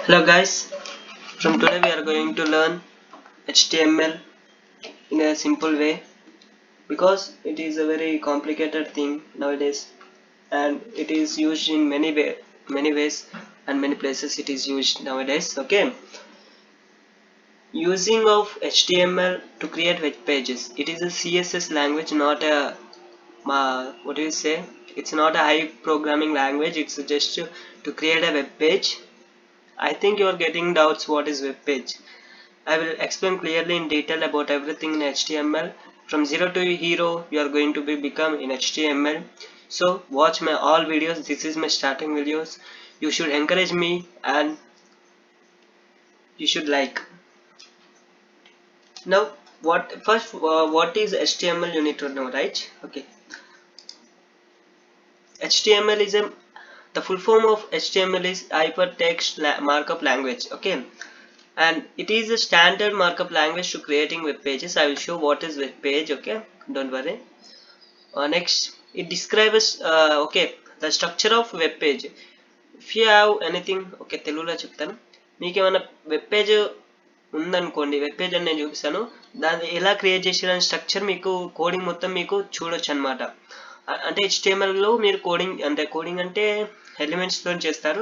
Hello guys, from today we are going to learn HTML in a simple way because it is a very complicated thing nowadays and it is used in many ways and many places it is used nowadays. Okay, using of HTML to create web pages. It is a CSS language, not a what do you say? It's not a high programming language. It's just to create a web page. I think you are getting doubts what is web page. I will explain clearly in detail about everything in HTML. From zero to hero, you are going to become in HTML. So watch my all videos. This is my starting videos. You should encourage me and you should like. Now, what is HTML? You need to know, right? Okay. HTML is the full form of HTML is hypertext markup language. Okay. And it is a standard markup language to creating web pages. I will show what is web page. Okay, don't worry. Next, it describes okay, the structure of web page. If you have anything, okay, తెలుగులో చెప్తాను. మీకు ఏమైనా web page ఉందనుకోండి, web page అని నేను చూపిస్తాను. దాన్ని ఎలా క్రియేట్ చేసిన స్ట్రక్చర్ మీకు కోడింగ్ మొత్తం మీకు చూడొచ్చు అనమాట. అంటే HTML లో మీరు కోడింగ్ అంటే ఎలిమెంట్స్ తో చేస్తారు.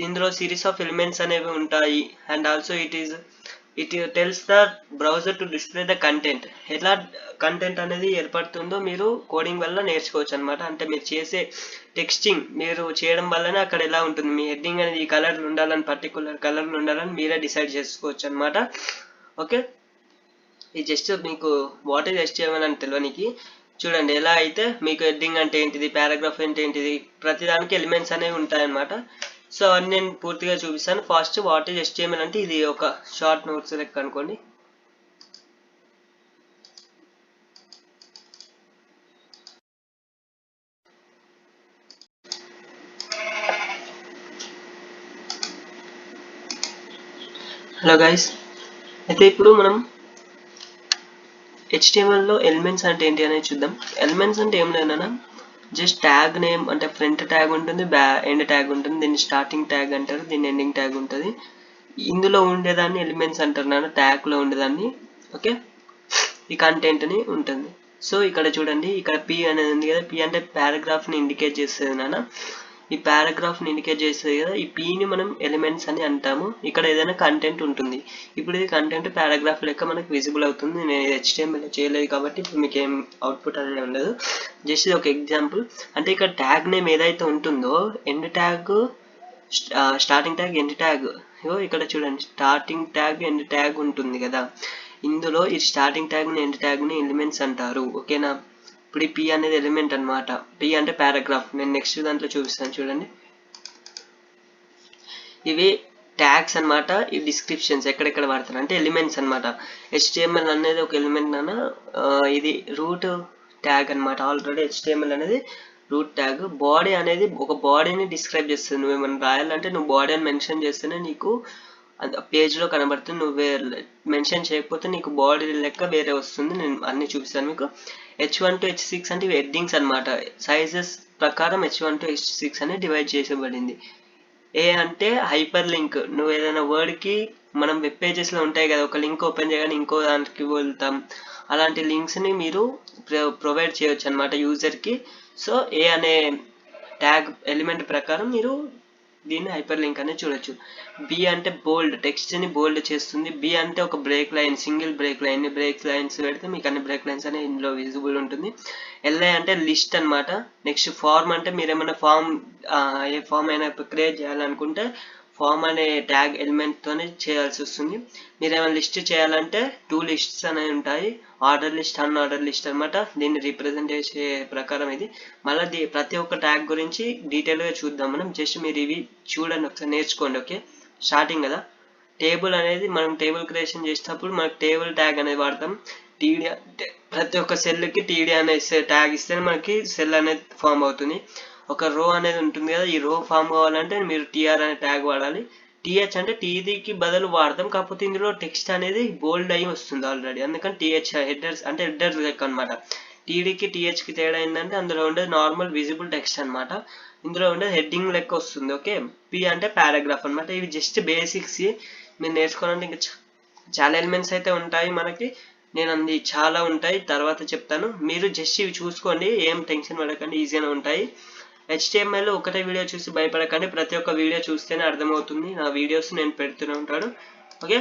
ఇందులో సిరీస్ ఆఫ్ ఎలిమెంట్స్ అనేవి ఉంటాయి and also it tells the browser to display the content. ఎలా కంటెంట్ అనేది ఏర్పడుతుందో మీరు కోడింగ్ వల్ల నేర్చుకోవచ్చు అనమాట. అంటే మీరు చేసే టెక్స్టింగ్ మీరు చేయడం వల్లనే అక్కడ ఎలా ఉంటుంది, మీ హెడ్డింగ్ అనేది ఈ కలర్లు ఉండాలని, పర్టికులర్ కలర్లు ఉండాలని మీరే డిసైడ్ చేసుకోవచ్చు అనమాట. ఓకే, ఇది జస్ట్ మీకు వాట్ ఈజ్ HTML అని తెలియనికి చూడండి. ఎలా అయితే మీకు హెడ్డింగ్ అంటే ఏంటిది, పారాగ్రాఫ్ అంటే ఏంటిది, ప్రతిదానికి ఎలిమెంట్స్ అనేవి ఉంటాయన్నమాట. సో అవన్నీ నేను పూర్తిగా చూపిస్తాను. ఫస్ట్ వాట్ ఈజ్ HTML అంటే ఇది ఒక షార్ట్ నోట్స్ లెక్క అనుకోండి. హలో గైస్, అయితే ఇప్పుడు మనం HTML లో ఎలిమెంట్స్ అంటే ఏంటి అనేది చూద్దాం. ఎలిమెంట్స్ అంటే ఏం లేదన్నా జస్ట్ ట్యాగ్ నేమ్, అంటే ఫ్రంట్ ట్యాగ్ ఉంటుంది, ఎండ్ ట్యాగ్ ఉంటుంది, దీన్ని స్టార్టింగ్ ట్యాగ్ అంటారు, దీన్ని ఎండింగ్ ట్యాగ్ ఉంటుంది. ఇందులో ఉండేదాన్ని ఎలిమెంట్స్ అంటారు నాన్న, ట్యాగ్ లో ఉండేదాన్ని. ఓకే, ఈ కంటెంట్ ని ఉంటుంది. సో ఇక్కడ చూడండి, ఇక్కడ P అనేది ఉంది కదా, P అంటే పారాగ్రాఫ్ ని ఇండికేట్ చేస్తుంది నాన్న. ఈ పారాగ్రాఫ్ ని ఇండికేట్ చేస్తుంది కదా, ఈ P ని మనం ఎలిమెంట్స్ అని అంటాము. ఇక్కడ ఏదైనా కంటెంట్ ఉంటుంది. ఇప్పుడు ఇది కంటెంట్ పారాగ్రాఫ్ లెక్క మనకు విజిబుల్ అవుతుంది. నేను HTML చేయలేదు కాబట్టి ఇప్పుడు మీకు ఏం అవుట్పుట్ అనేది ఉండదు. జస్ట్ ఇది ఒక ఎగ్జాంపుల్. అంటే ఇక్కడ ట్యాగ్ నేమ్ ఏదైతే ఉంటుందో, end tag, starting tag, end tag, ఇక్కడ చూడండి స్టార్టింగ్ ట్యాగ్, ఎండ్ ట్యాగ్ ఉంటుంది కదా. ఇందులో ఈ స్టార్టింగ్ ట్యాగ్ ని, ఎండ్ ట్యాగ్ ని ఎలిమెంట్స్ అంటారు. ఓకేనా. ఇప్పుడు ఈ P అనేది ఎలిమెంట్ అనమాట. P అంటే పారాగ్రాఫ్. నేను నెక్స్ట్ దాంట్లో చూపిస్తాను చూడండి. ఇవి ట్యాగ్స్ అనమాట. ఈ డిస్క్రిప్షన్స్ ఎక్కడెక్కడ వాడతారు అంటే ఎలిమెంట్స్ అనమాట. HTML అనేది ఒక ఎలిమెంట్ అన్న, ఇది రూట్ ట్యాగ్ అనమాట. ఆల్రెడీ HTML అనేది రూట్ ట్యాగ్. బాడీ అనేది ఒక బాడీని డిస్క్రైబ్ చేస్తుంది. నువ్వు ఏమైనా రాయాలంటే నువ్వు బాడీ అని మెన్షన్ చేస్తేనే నీకు పేజ్ లో కనబడుతుంది. నువ్వు మెన్షన్ చేయకపోతే నీకు బాడీ లెక్క వేరే వస్తుంది. నేను అన్ని చూపిస్తాను మీకు. H1 to H6 అంటే ఇవి హెడ్డింగ్స్ అనమాట. సైజెస్ ప్రకారం H1 to H6 అని డివైడ్ చేసబడింది. ఏ అంటే హైపర్ లింక్. నువ్వు ఏదైనా వర్డ్ కి, మనం వెబ్ పేజెస్ లో ఉంటాయి కదా, ఒక లింక్ ఓపెన్ చేయగానే ఇంకో దానికి వెళ్తాం, అలాంటి లింక్స్ ని మీరు ప్రొవైడ్ చేయొచ్చు అనమాట యూజర్ కి. సో ఏ అనే ట్యాగ్ ఎలిమెంట్ ప్రకారం మీరు దీన్ని హైపర్ లింక్ అనేది చూడొచ్చు. B అంటే బోల్డ్, టెక్స్ట్ ని బోల్డ్ చేస్తుంది. B అంటే ఒక break line, single break line. Break lines పెడితే మీకు అన్ని బ్రేక్ లైన్స్ అనేది ఇందులో విజిబుల్ ఉంటుంది. LI అంటే లిస్ట్ అనమాట. నెక్స్ట్ ఫార్మ్ అంటే మీరు ఏమైనా ఫామ్, ఏ ఫామ్ అయినా క్రియేట్ చేయాలనుకుంటే ఫామ్ అనే ట్యాగ్ ఎలిమెంట్ తోనే చేయాల్సి వస్తుంది. మీరు ఏమైనా లిస్ట్ చేయాలంటే 2 లిస్ట్స్ అనేవి ఉంటాయి, order list, an order list అనమాట. దీన్ని రిప్రజెంట్ చేసే ప్రకారం ఇది. మళ్ళీ ప్రతి ఒక్క ట్యాగ్ గురించి డీటెయిల్ గా చూద్దాం మనం. జస్ట్ మీరు ఇవి చూడండి, ఒకసారి నేర్చుకోండి. ఓకే, స్టార్టింగ్ కదా. టేబుల్ అనేది మనం టేబుల్ క్రియేషన్ చేసేటప్పుడు మనకు టేబుల్ ట్యాగ్ అనేది వాడతాం. TD అంటే ప్రతి ఒక్క సెల్ కి TD అనే ట్యాగ్ ఇస్తేనే మనకి సెల్ అనేది ఫామ్ అవుతుంది. ఒక రో అనేది ఉంటుంది కదా, ఈ రో ఫామ్ కావాలంటే మీరు TR అనే ట్యాగ్ వాడాలి. TH అంటే TDకి బదులు వాడతాం, కాకపోతే ఇందులో టెక్స్ట్ అనేది బోల్డ్ అయ్యి వస్తుంది ఆల్రెడీ, అందుకని TH. హెడర్స్ అంటే హెడర్స్ లెక్క అనమాట. టీడీకి టీహెచ్కి తేడా ఏంటంటే అందులో ఉండేది నార్మల్ విజిబుల్ టెక్స్ట్ అనమాట, ఇందులో ఉండేది హెడ్డింగ్ లెక్క వస్తుంది. ఓకే, పి అంటే పారాగ్రాఫ్ అనమాట. ఇవి జస్ట్ బేసిక్స్, మీరు నేర్చుకోవాలంటే ఇంకా చాలా ఎలిమెంట్స్ అయితే ఉంటాయి మనకి, నేను అంది చాలా ఉంటాయి తర్వాత చెప్తాను. మీరు జస్ట్ ఇవి చూసుకోండి, ఏం టెన్షన్ పడకండి, ఈజీగానే ఉంటాయి. HTML ఒకటే వీడియో చూసి భయపడకండి, ప్రతి ఒక్క వీడియో చూస్తేనే అర్థమవుతుంది. నా వీడియోస్ నేను పెడుతూనే ఉంటాను. ఓకే.